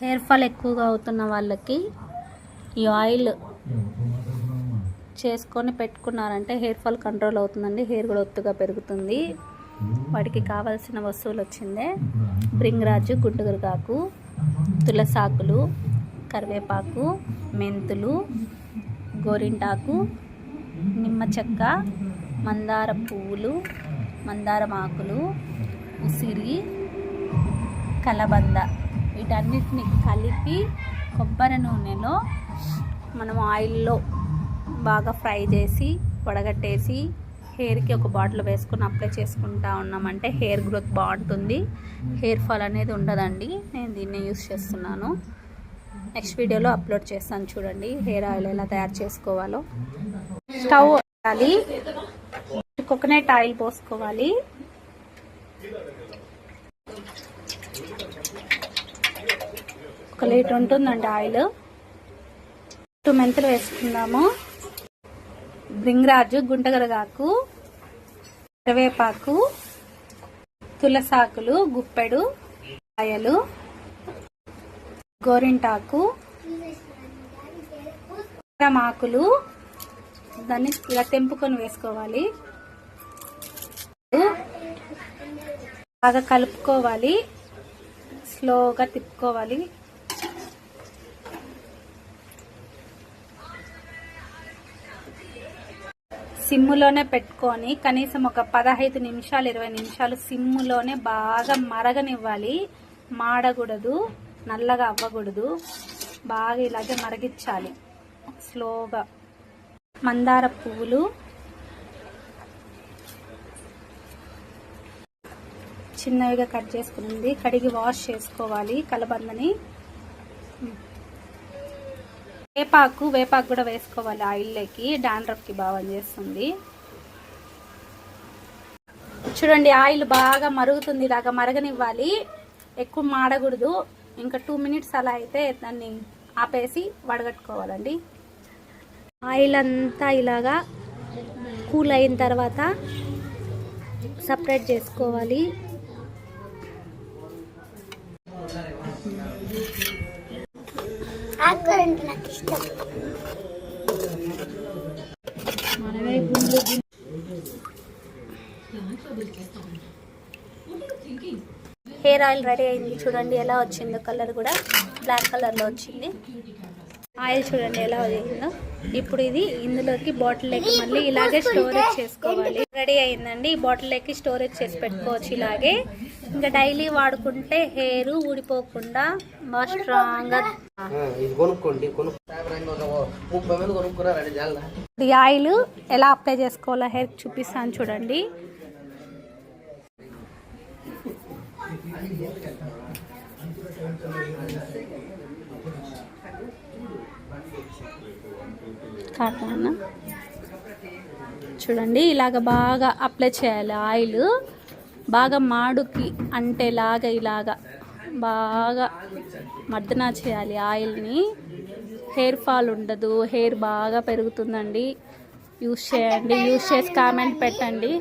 Hair fall ఎక్కువగా అవుతున్న వాళ్ళకి ఈ ఆయిల్ చేసుకొని పెట్టుకున్నారంటే హెయిర్ ఫాల్ కంట్రోల్ అవుతుందండి. హెయిర్ కూడా ఒత్తుగా పెరుగుతుంది. వాటికి కావాల్సిన వస్తువులు వచ్చిందే బ్రింగ్రాజు, గుంటూరుగాకు, తులసాకులు, కరివేపాకు, మెంతులు, గోరింటాకు, నిమ్మ చెక్క, మందార పువ్వులు, మందారం ఆకులు, ఉసిరి, కలబంద, వీటన్నిటిని కలిపి కొబ్బరి నూనెలో మనం ఆయిల్లో బాగా ఫ్రై చేసి వడగట్టేసి హెయిర్కి ఒక బాటిల్ వేసుకొని అప్లై చేసుకుంటా ఉన్నామంటే హెయిర్ గ్రోత్ బాగుంటుంది. హెయిర్ ఫాల్ అనేది ఉండదండి. నేను దీన్ని యూస్ చేస్తున్నాను. నెక్స్ట్ వీడియోలో అప్లోడ్ చేస్తాను చూడండి హెయిర్ ఆయిల్ ఎలా తయారు చేసుకోవాలో. స్టవ్ పెట్టాలి, కోకోనట్ ఆయిల్ పోసుకోవాలి. ఒక లీటర్ ఉంటుందండి ఆయిల్. 2 మెంతులు వేసుకుందాము. బ్రింగ్రాజు, గుంటగరగాకు, కరివేపాకు, తులసాకులు గుప్పెడు, కాయలు, గోరింటాకు, ఆకులు, దాన్ని ఇలా తెంపుకొని వేసుకోవాలి. బాగా కలుపుకోవాలి, స్లోగా తిప్పుకోవాలి. సిమ్ములోనే పెట్టుకొని కనీసం ఒక 15 నిమిషాలు 20 నిమిషాలు సిమ్ములోనే బాగా మరగనివ్వాలి. మాడకూడదు, నల్లగా అవ్వకూడదు. బాగా ఇలాగే మరగించాలి స్లోగా. మందార పువ్వులు చిన్నవిగా కట్ చేసుకుంది, కడిగి వాష్ చేసుకోవాలి. కలబందని, వేపాకు కూడా వేసుకోవాలి ఆయిల్లోకి. డాండ్రఫ్కి బాగా చేస్తుంది. చూడండి ఆయిల్ బాగా మరుగుతుంది, ఇలాగా మరగనివ్వాలి. ఎక్కువ మాడకూడదు. ఇంకా 2 మినిట్స్ అలా అయితే దాన్ని ఆపేసి వడగట్టుకోవాలండి. ఆయిల్ అంతా ఇలాగా కూల్ అయిన తర్వాత సపరేట్ చేసుకోవాలి. హెయిర్ ఆయిల్ రెడీ అయింది. చూడండి ఎలా వచ్చిందో, కలర్ కూడా బ్లాక్ కలర్లో వచ్చింది. ఆయిల్ చూడండి ఎలా అయిందో. ఇప్పుడు ఇది ఇందులోకి బాటిల్లోకి మళ్ళీ ఇలాగే స్టోరేజ్ చేసుకోవాలి. రెడీ అయిందండి. ఈ బాటిల్లోకి స్టోరేజ్ చేసి పెట్టుకోవచ్చు ఇలాగే. ఇంకా డైలీ వాడుకుంటే హెయిర్ ఊడిపోకుండా బాగా స్ట్రాంగ్గా. ఈ ఆయిల్ ఎలా అప్లై చేసుకోవాలో హెయిర్ చూపిస్తాను చూడండి. చూడండి ఇలాగ బాగా అప్లై చేయాలి. ఆయిల్ బాగా మాడుకి అంటేలాగా ఇలాగా బాగా మర్దన చేయాలి ఆయిల్ని. హెయిర్ ఫాల్ ఉండదు, హెయిర్ బాగా పెరుగుతుందండి. యూస్ చేయండి. యూస్ చేసి కామెంట్ పెట్టండి.